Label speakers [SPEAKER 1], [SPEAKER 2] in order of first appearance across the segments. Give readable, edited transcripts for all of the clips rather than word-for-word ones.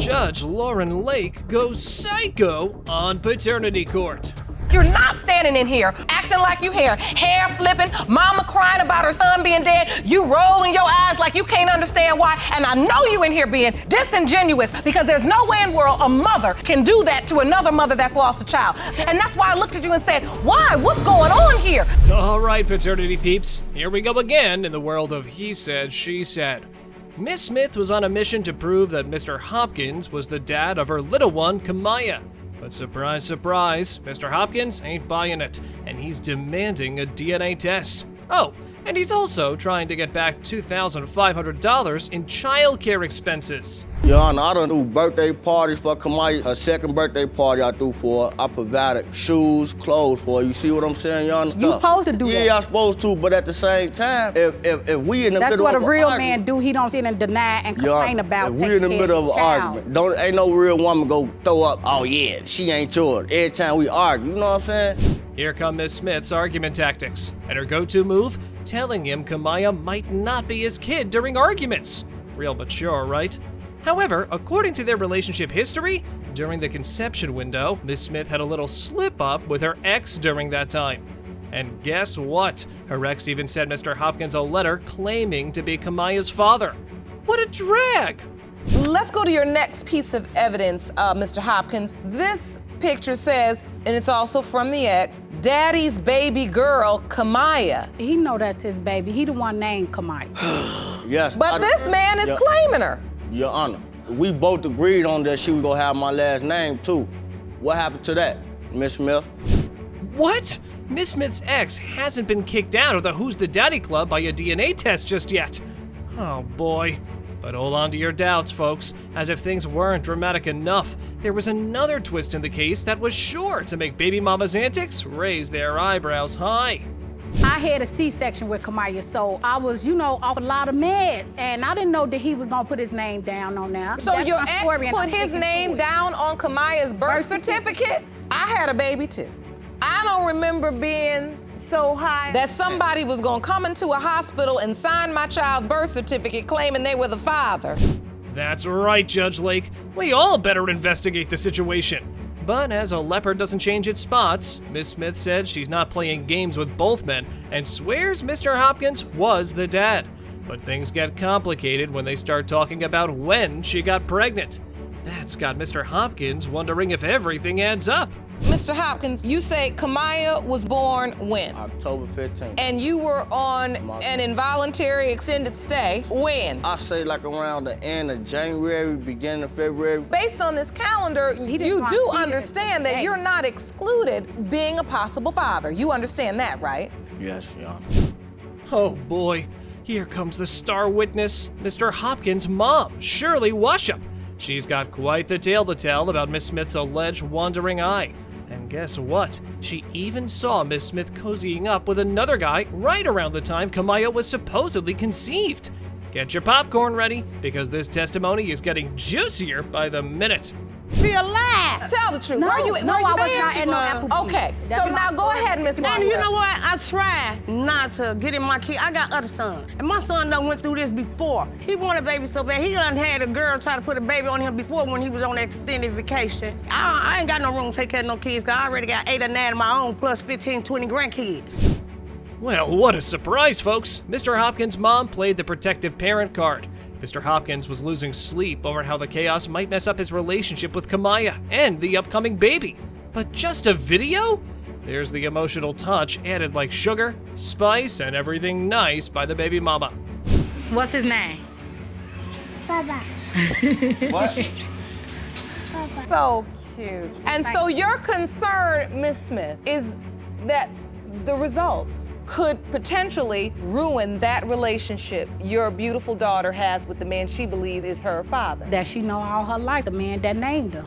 [SPEAKER 1] Judge Lauren Lake goes psycho on paternity court.
[SPEAKER 2] You're not standing in here acting like you hair flipping, mama crying about her son being dead, you rolling your eyes like you can't understand why, and I know you in here being disingenuous because there's no way in the world a mother can do that to another mother that's lost a child. And that's why I looked at you and said, why? What's going on here?
[SPEAKER 1] All right, paternity peeps, here we go again in the world of he said, she said. Miss Smith was on a mission to prove that Mr. Hopkins was the dad of her little one, Kamaya. But surprise, surprise, Mr. Hopkins ain't buying it, and he's demanding a DNA test. Oh, and he's also trying to get back $2,500 in childcare expenses.
[SPEAKER 3] Your Honor, I done do birthday parties for Kamaya. Her second birthday party I threw for her. I provided shoes, clothes for her. You see what I'm saying, Your Honor?
[SPEAKER 4] You supposed to do that.
[SPEAKER 3] Yeah, I'm supposed to, but at the same time, if we in the
[SPEAKER 4] That's
[SPEAKER 3] middle
[SPEAKER 4] what
[SPEAKER 3] of
[SPEAKER 4] a real
[SPEAKER 3] argument,
[SPEAKER 4] man do. He don't sit and deny and complain about
[SPEAKER 3] if we in the
[SPEAKER 4] taking care
[SPEAKER 3] middle of
[SPEAKER 4] the
[SPEAKER 3] an
[SPEAKER 4] child.
[SPEAKER 3] argument, ain't no real woman go throw up, oh yeah, she ain't yours. Every time we argue, you know what I'm saying?
[SPEAKER 1] Here come Miss Smith's argument tactics, and her go-to move, telling him Kamaya might not be his kid during arguments. Real mature, right? However, according to their relationship history, during the conception window, Miss Smith had a little slip-up with her ex during that time. And guess what? Her ex even sent Mr. Hopkins a letter claiming to be Kamaya's father. What a drag!
[SPEAKER 2] Let's go to your next piece of evidence, Mr. Hopkins. This picture says, and it's also from the ex, Daddy's baby girl, Kamaya.
[SPEAKER 4] He know that's his baby. He the one named Kamaya.
[SPEAKER 3] Yes.
[SPEAKER 2] But this man is claiming her.
[SPEAKER 3] Your Honor, we both agreed on that she was gonna have my last name too. What happened to that, Miss Smith?
[SPEAKER 1] What? Miss Smith's ex hasn't been kicked out of the Who's the Daddy Club by a DNA test just yet. Oh boy. But hold on to your doubts, folks, as if things weren't dramatic enough, there was another twist in the case that was sure to make baby mama's antics raise their eyebrows high.
[SPEAKER 4] I had a C-section with Kamaya, so I was, off a lot of meds, and I didn't know that he was gonna put his name down on there.
[SPEAKER 2] So your ex put his name down on Kamaya's birth certificate? I had a baby too. I don't remember being so high that somebody was gonna come into a hospital and sign my child's birth certificate claiming they were the father.
[SPEAKER 1] That's right, Judge Lake. We all better investigate the situation. But as a leopard doesn't change its spots, Miss Smith said she's not playing games with both men and swears Mr. Hopkins was the dad. But things get complicated when they start talking about when she got pregnant. That's got Mr. Hopkins wondering if everything adds up.
[SPEAKER 2] Mr. Hopkins, you say Kamaya was born when?
[SPEAKER 3] October 15th.
[SPEAKER 2] And you were on an involuntary extended stay when?
[SPEAKER 3] I say like around the end of January, beginning of February.
[SPEAKER 2] Based on this calendar, you do understand that you're not excluded being a possible father. You understand that, right?
[SPEAKER 3] Yes, Your Honor.
[SPEAKER 1] Oh boy, here comes the star witness, Mr. Hopkins' mom, Shirley Washup. She's got quite the tale to tell about Miss Smith's alleged wandering eye. And guess what? She even saw Miss Smith cozying up with another guy right around the time Kamaya was supposedly conceived. Get your popcorn ready, because this testimony is getting juicier by the minute.
[SPEAKER 4] Be alive.
[SPEAKER 2] Tell the truth.
[SPEAKER 4] No,
[SPEAKER 2] where you
[SPEAKER 4] no, I was
[SPEAKER 2] been?
[SPEAKER 4] not at no Applebee's.
[SPEAKER 2] Okay,
[SPEAKER 4] That's
[SPEAKER 2] so
[SPEAKER 4] my
[SPEAKER 2] now go
[SPEAKER 4] story.
[SPEAKER 2] ahead, Miss
[SPEAKER 5] And
[SPEAKER 2] Margaret.
[SPEAKER 5] you know what? I try not to get in my kid. I got other sons. And my son done went through this before. He wanted a baby so bad. He done had a girl try to put a baby on him before when he was on extended vacation. I ain't got no room to take care of no kids, because I already got 8 or 9 of my own, plus 15, 20 grandkids.
[SPEAKER 1] Well, what a surprise, folks. Mr. Hopkins' mom played the protective parent card. Mr. Hopkins was losing sleep over how the chaos might mess up his relationship with Kamaya and the upcoming baby. But just a video? There's the emotional touch added like sugar, spice, and everything nice by the baby mama.
[SPEAKER 4] What's his name?
[SPEAKER 6] Baba.
[SPEAKER 3] What?
[SPEAKER 2] So cute. And so your concern, Miss Smith, is that the results could potentially ruin that relationship your beautiful daughter has with the man she believes is her father.
[SPEAKER 4] That she know all her life, the man that named her.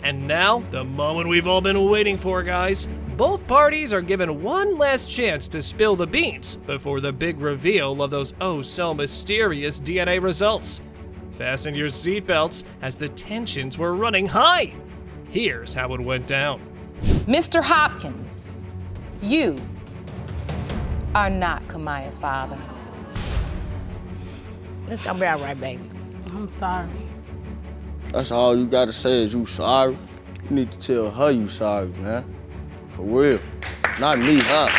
[SPEAKER 1] And now, the moment we've all been waiting for, guys. Both parties are given one last chance to spill the beans before the big reveal of those oh-so-mysterious DNA results. Fasten your seatbelts as the tensions were running high. Here's how it went down.
[SPEAKER 2] Mr. Hopkins, you are not Kamaya's father.
[SPEAKER 5] It's gonna be all right, baby.
[SPEAKER 4] I'm sorry.
[SPEAKER 3] That's all you gotta say is you sorry. You need to tell her you sorry, man. For real. Not me, her.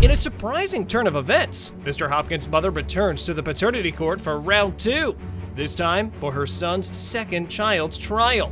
[SPEAKER 1] In a surprising turn of events, Mr. Hopkins' mother returns to the paternity court for round 2, this time for her son's second child's trial.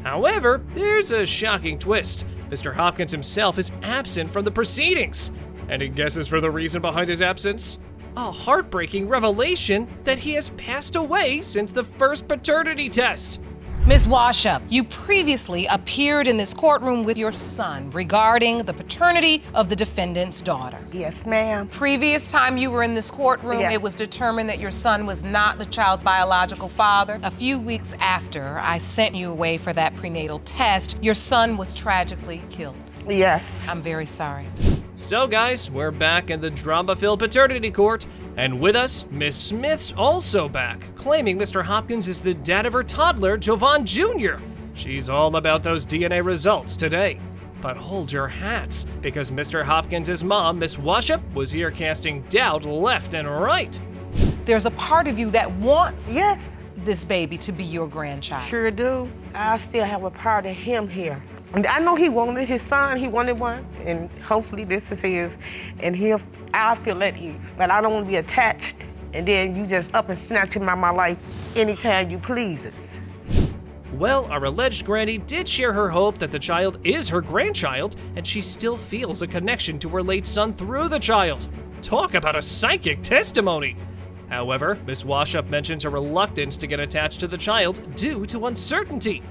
[SPEAKER 1] However, there's a shocking twist. Mr. Hopkins himself is absent from the proceedings. Any guesses for the reason behind his absence? A heartbreaking revelation that he has passed away since the first paternity test.
[SPEAKER 2] Ms. Washup, you previously appeared in this courtroom with your son regarding the paternity of the defendant's daughter.
[SPEAKER 5] Yes, ma'am.
[SPEAKER 2] Previous time you were in this courtroom,
[SPEAKER 5] Yes.
[SPEAKER 2] It was determined that your son was not the child's biological father. A few weeks after I sent you away for that prenatal test, your son was tragically killed.
[SPEAKER 5] Yes.
[SPEAKER 2] I'm very sorry.
[SPEAKER 1] So guys, we're back in the drama-filled paternity court, and with us, Miss Smith's also back, claiming Mr. Hopkins is the dad of her toddler, Jovan Jr. She's all about those DNA results today. But hold your hats, because Mr. Hopkins' mom, Miss Washup, was here casting doubt left and right.
[SPEAKER 2] There's a part of you that wants
[SPEAKER 5] Yes.
[SPEAKER 2] this baby to be your grandchild.
[SPEAKER 5] Sure do. I still have a part of him here. And I know he wanted his son, he wanted one, and hopefully this is his, and I'll feel at ease. But I don't want to be attached, and then you just up and snatch him out of my life anytime you pleases.
[SPEAKER 1] Well, our alleged granny did share her hope that the child is her grandchild, and she still feels a connection to her late son through the child. Talk about a psychic testimony! However, Miss Washup mentions a reluctance to get attached to the child due to uncertainty.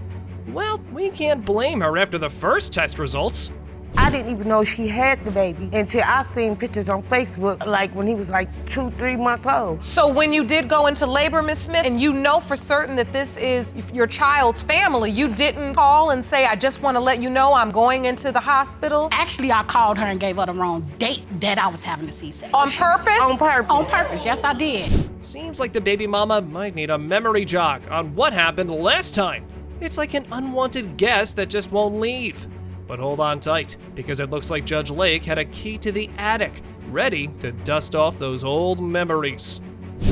[SPEAKER 1] Well, we can't blame her after the first test results.
[SPEAKER 5] I didn't even know she had the baby until I seen pictures on Facebook, like when he was like 2-3 months old.
[SPEAKER 2] So when you did go into labor, Miss Smith, and you know for certain that this is your child's family, you didn't call and say, I just want to let you know I'm going into the hospital?
[SPEAKER 4] Actually, I called her and gave her the wrong date that I was having a C-section.
[SPEAKER 2] On purpose?
[SPEAKER 5] On purpose.
[SPEAKER 4] On purpose, yes, I did.
[SPEAKER 1] Seems like the baby mama might need a memory jog on what happened last time. It's like an unwanted guest that just won't leave. But hold on tight, because it looks like Judge Lake had a key to the attic, ready to dust off those old memories.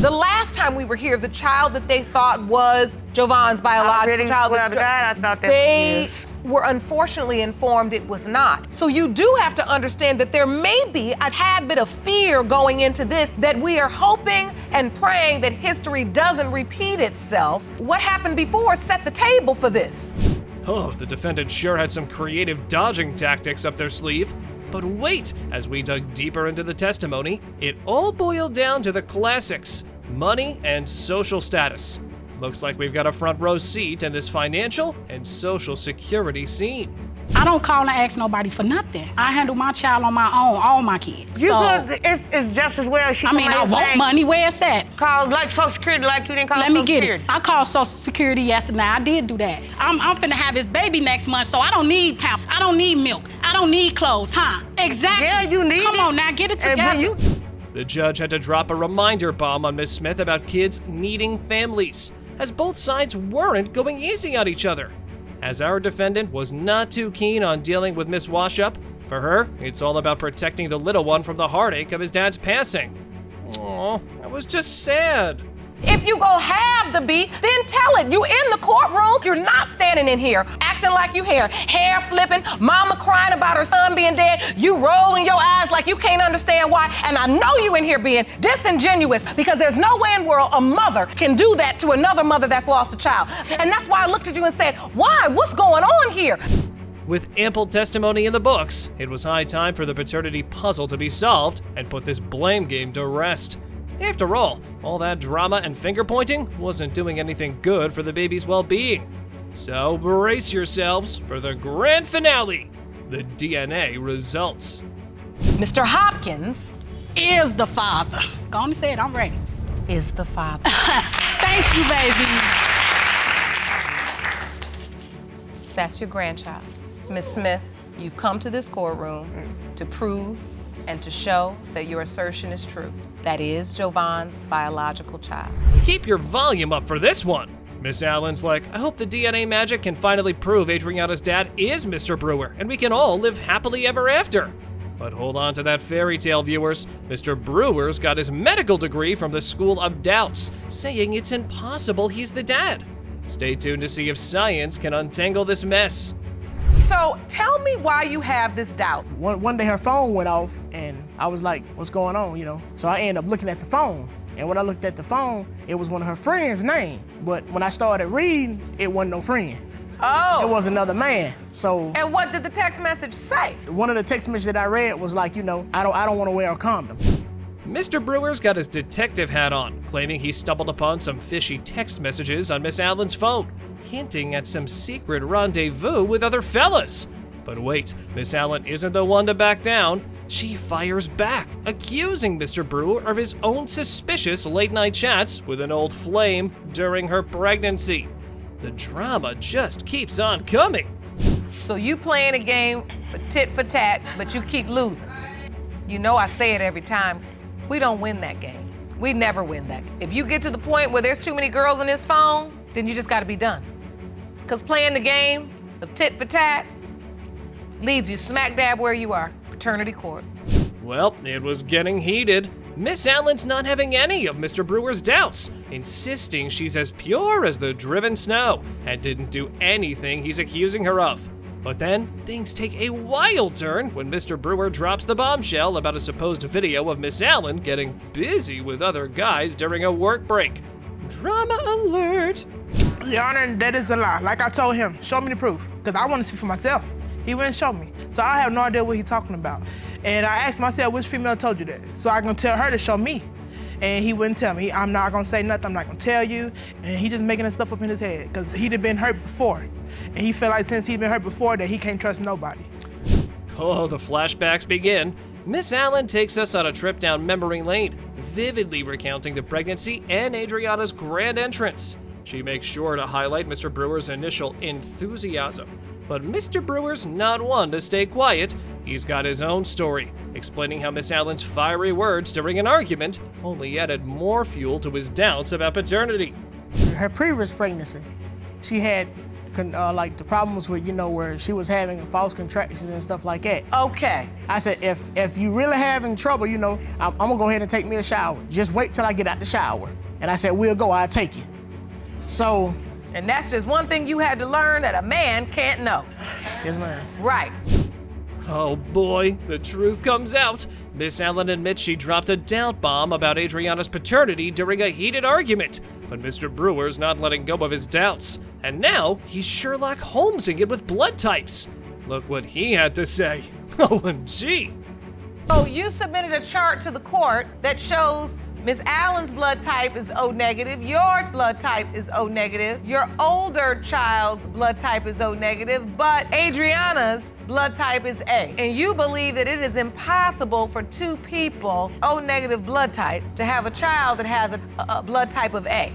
[SPEAKER 2] The last time we were here, the child that they thought was Jovan's biological
[SPEAKER 5] really
[SPEAKER 2] child,
[SPEAKER 5] swear to God, I thought that
[SPEAKER 2] they
[SPEAKER 5] was his.
[SPEAKER 2] were unfortunately informed it was not. So you do have to understand that there may be a tad bit of fear going into this, that we are hoping and praying that history doesn't repeat itself. What happened before set the table for this.
[SPEAKER 1] Oh, the defendant sure had some creative dodging tactics up their sleeve. But wait, as we dug deeper into the testimony, it all boiled down to the classics: money and social status. Looks like we've got a front row seat in this financial and social security scene.
[SPEAKER 4] I don't call and ask nobody for nothing. I handle my child on my own, all my kids.
[SPEAKER 5] You
[SPEAKER 4] So,
[SPEAKER 5] could, it's just as well she
[SPEAKER 4] I mean, I want money. Where it's at?
[SPEAKER 5] Call like Social Security like you didn't call
[SPEAKER 4] Let me
[SPEAKER 5] Social
[SPEAKER 4] get
[SPEAKER 5] Security.
[SPEAKER 4] it. I called Social Security yesterday. I did do that. I'm finna have his baby next month, so I don't need pounds. I don't need milk. I don't need clothes, huh? Exactly.
[SPEAKER 5] Yeah, you need
[SPEAKER 4] Come
[SPEAKER 5] it.
[SPEAKER 4] on now, get it
[SPEAKER 5] And
[SPEAKER 4] together.
[SPEAKER 5] when you
[SPEAKER 1] The judge had to drop a reminder bomb on Miss Smith about kids needing families, as both sides weren't going easy on each other. As our defendant was not too keen on dealing with Miss Washup, for her, it's all about protecting the little one from the heartache of his dad's passing. Aw, that was just sad.
[SPEAKER 2] If you go have the beat, then tell it. You in the courtroom. You're not standing in here acting like you hair flipping, mama crying about her son being dead. You rolling your eyes like you can't understand why. And I know you in here being disingenuous, because there's no way in the world a mother can do that to another mother that's lost a child. And that's why I looked at you and said, why? What's going on here?
[SPEAKER 1] With ample testimony in the books, it was high time for the paternity puzzle to be solved and put this blame game to rest. After all that drama and finger-pointing wasn't doing anything good for the baby's well-being. So brace yourselves for the grand finale, the DNA results.
[SPEAKER 2] Mr. Hopkins
[SPEAKER 4] Is the father. Go on and say it, I'm ready.
[SPEAKER 2] is the father.
[SPEAKER 4] Thank you, baby.
[SPEAKER 2] That's your grandchild. Miss Smith, you've come to this courtroom to prove and to show that your assertion is true. That is Jovan's biological child.
[SPEAKER 1] Keep your volume up for this one. Miss Allen's like, I hope the DNA magic can finally prove Adriana's dad is Mr. Brewer, and we can all live happily ever after. But hold on to that fairy tale, viewers. Mr. Brewer's got his medical degree from the School of Doubts, saying it's impossible he's the dad. Stay tuned to see if science can untangle this mess.
[SPEAKER 2] So tell me why you have this doubt.
[SPEAKER 7] One day her phone went off and I was like, what's going on, you know? So I ended up looking at the phone. And when I looked at the phone, it was one of her friends' name. But when I started reading, it wasn't no friend.
[SPEAKER 2] Oh.
[SPEAKER 7] It was another man. So
[SPEAKER 2] And what did the text message say?
[SPEAKER 7] one of the text messages that I read was like, you know, I don't want to wear a condom.
[SPEAKER 1] Mr. Brewer's got his detective hat on, claiming he stumbled upon some fishy text messages on Miss Allen's phone, hinting at some secret rendezvous with other fellas. But wait, Miss Allen isn't the one to back down. She fires back, accusing Mr. Brewer of his own suspicious late-night chats with an old flame during her pregnancy. The drama just keeps on coming.
[SPEAKER 2] So you playing a game for tit for tat, but you keep losing. You know I say it every time. We don't win that game. We never win that. If you get to the point where there's too many girls on this phone, then you just gotta be done. Because playing the game of tit for tat leads you smack dab where you are, paternity court.
[SPEAKER 1] Well, it was getting heated. Miss Allen's not having any of Mr. Brewer's doubts, insisting she's as pure as the driven snow and didn't do anything he's accusing her of. But then, things take a wild turn when Mr. Brewer drops the bombshell about a supposed video of Miss Allen getting busy with other guys during a work break. Drama alert!
[SPEAKER 8] Your Honor, that is a lie. Like I told him, show me the proof, because I want to see for myself. He wouldn't show me, so I have no idea what he's talking about. And I asked myself, which female told you that? So I can tell her to show me. And he wouldn't tell me. I'm not gonna say nothing, I'm not gonna tell you. And he just making that stuff up in his head, because he'd been hurt before. And he felt like since he'd been hurt before that he can't trust nobody.
[SPEAKER 1] Oh, the flashbacks begin. Miss Allen takes us on a trip down memory lane, vividly recounting the pregnancy and Adriana's grand entrance. She makes sure to highlight Mr. Brewer's initial enthusiasm. But Mr. Brewer's not one to stay quiet. He's got his own story, explaining how Miss Allen's fiery words during an argument only added more fuel to his doubts about paternity.
[SPEAKER 7] Her previous pregnancy, she had like the problems with, you know, where she was having false contractions and stuff like that.
[SPEAKER 2] Okay.
[SPEAKER 7] I said, if you really having trouble, you know, I'm gonna go ahead and take me a shower. Just wait till I get out the shower. And I said, we'll go, I'll take you. So.
[SPEAKER 2] And that's just one thing you had to learn that a man can't know.
[SPEAKER 7] Yes, ma'am.
[SPEAKER 2] Right.
[SPEAKER 1] Oh boy, the truth comes out. Miss Allen admits she dropped a doubt bomb about Adriana's paternity during a heated argument. But Mr. Brewer's not letting go of his doubts. And now he's Sherlock Holmesing it with blood types. Look what he had to say. OMG.
[SPEAKER 2] So you submitted a chart to the court that shows Miss Allen's blood type is O negative, your blood type is O negative, your older child's blood type is O negative, but Adriana's blood type is A. And you believe that it is impossible for two people, O negative blood type, to have a child that has a blood type of A.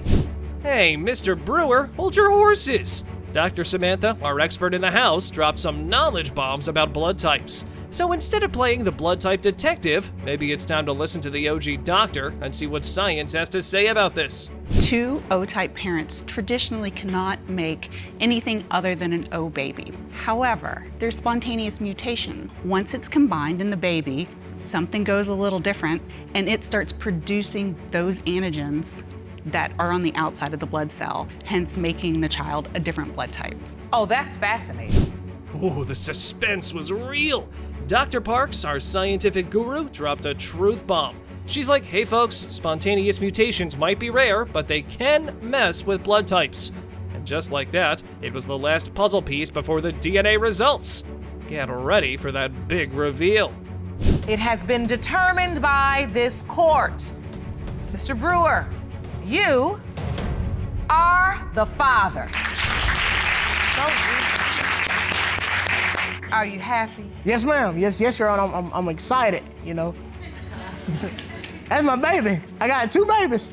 [SPEAKER 1] Hey, Mr. Brewer, hold your horses. Dr. Samantha, our expert in the house, dropped some knowledge bombs about blood types. So instead of playing the blood type detective, maybe it's time to listen to the OG doctor and see what science has to say about this.
[SPEAKER 9] Two O-type parents traditionally cannot make anything other than an O baby. However, there's spontaneous mutation. Once it's combined in the baby, something goes a little different and it starts producing those antigens that are on the outside of the blood cell, hence making the child a different blood type.
[SPEAKER 2] Oh, that's fascinating.
[SPEAKER 1] Ooh, the suspense was real. Dr. Parks, our scientific guru, dropped a truth bomb. She's like, hey folks, spontaneous mutations might be rare, but they can mess with blood types. And just like that, it was the last puzzle piece before the DNA results. Get ready for that big reveal.
[SPEAKER 2] It has been determined by this court. Mr. Brewer, you are the father. Are you happy?
[SPEAKER 7] Yes, ma'am. Yes, Your Honor. I'm excited, you know. That's my baby. I got two babies.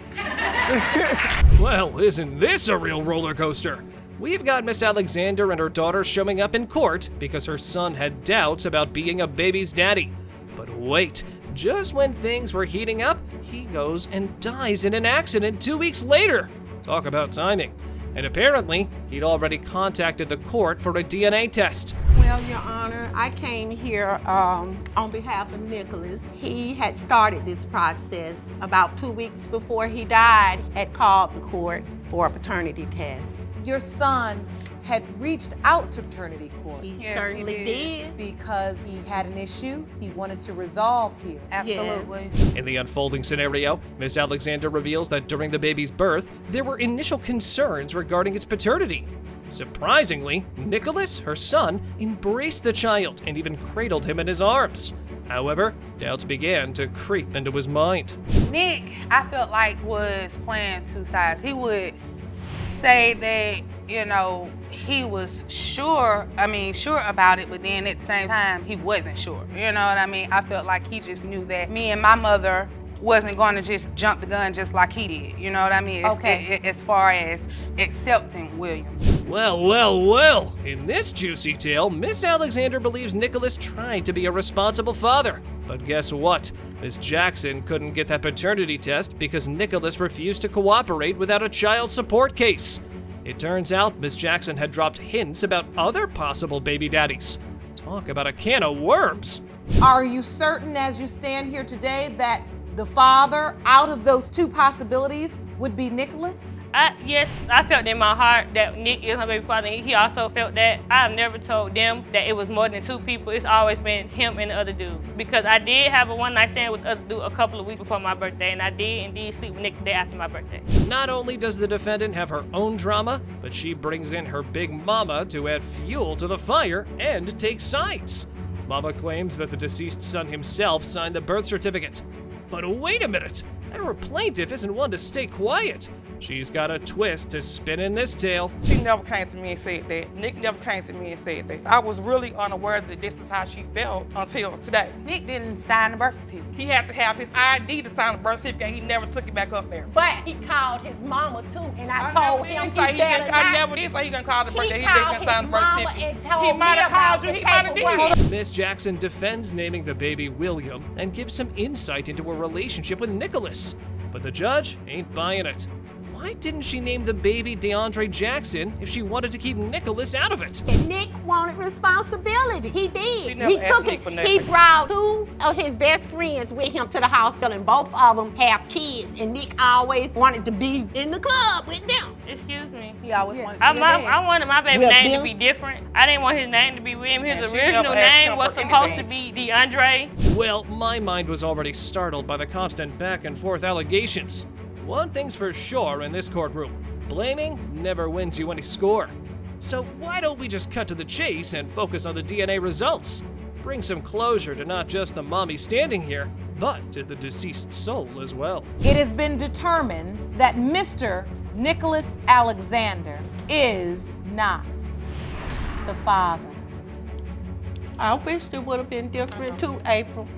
[SPEAKER 1] Well, isn't this a real roller coaster? We've got Miss Alexander and her daughter showing up in court because her son had doubts about being a baby's daddy. But wait, just when things were heating up, he goes and dies in an accident 2 weeks later. Talk about timing. And apparently, he'd already contacted the court for a DNA test.
[SPEAKER 10] Well, Your Honor, I came here on behalf of Nicholas. He had started this process about 2 weeks before he died, had called the court for a paternity test.
[SPEAKER 11] your son had reached out to paternity court.
[SPEAKER 10] He certainly did.
[SPEAKER 11] Because he had an issue he wanted to resolve here.
[SPEAKER 10] Absolutely.
[SPEAKER 1] In the unfolding scenario, Miss Alexander reveals that during the baby's birth, there were initial concerns regarding its paternity. Surprisingly, Nicholas, her son, embraced the child and even cradled him in his arms. However, doubts began to creep into his mind.
[SPEAKER 12] Nick, I felt like was playing two sides. He would say that, you know, he was sure about it, but then at the same time, he wasn't sure. You know what I mean? I felt like he just knew that me and my mother wasn't going to just jump the gun just like he did. You know what I mean? As far as accepting William.
[SPEAKER 1] Well. In this juicy tale, Miss Alexander believes Nicholas tried to be a responsible father. But guess what? Miss Jackson couldn't get that paternity test because Nicholas refused to cooperate without a child support case. It turns out Miss Jackson had dropped hints about other possible baby daddies. Talk about a can of worms.
[SPEAKER 11] Are you certain as you stand here today that the father out of those two possibilities would be Nicholas?
[SPEAKER 13] Yes, I felt in my heart that Nick is my baby father. He also felt that. I've never told them that it was more than two people. It's always been him and the other dude. Because I did have a one-night stand with the other dude a couple of weeks before my birthday, and I did indeed sleep with Nick the day after my birthday.
[SPEAKER 1] Not only does the defendant have her own drama, but she brings in her big mama to add fuel to the fire and take sides. Mama claims that the deceased son himself signed the birth certificate. But wait a minute, our plaintiff isn't one to stay quiet. She's got a twist to spin in this tale.
[SPEAKER 14] She never came to me and said that. Nick never came to me and said that. I was really unaware that this is how she felt until today.
[SPEAKER 12] Nick didn't sign the birth certificate.
[SPEAKER 14] He had to have his ID to sign the birth certificate. He never took it back up there.
[SPEAKER 10] But he called his mama too, and I told him
[SPEAKER 14] I never did say he gonna call the birth certificate.
[SPEAKER 10] He called his mama and told
[SPEAKER 14] He might have called you.
[SPEAKER 10] me
[SPEAKER 14] He might have did.
[SPEAKER 1] Miss Jackson defends naming the baby William and gives some insight into her relationship with Nicholas. But the judge ain't buying it. Why didn't she name the baby DeAndre Jackson if she wanted to keep Nicholas out of it?
[SPEAKER 10] And Nick wanted responsibility. He did.
[SPEAKER 14] He
[SPEAKER 10] took it. He brought two of his best friends with him to the hospital, and both of them have kids. And Nick always wanted to be in the club with them.
[SPEAKER 13] Excuse me.
[SPEAKER 12] He always wanted to be
[SPEAKER 13] I wanted my baby name to be different. I didn't want his name to be William. His original name was supposed to be DeAndre.
[SPEAKER 1] Well, my mind was already startled by the constant back and forth allegations. One thing's for sure in this courtroom, blaming never wins you any score. So why don't we just cut to the chase and focus on the DNA results? Bring some closure to not just the mommy standing here, but to the deceased soul as well.
[SPEAKER 11] It has been determined that Mr. Nicholas Alexander is not the father.
[SPEAKER 10] I wish it would have been different too, April.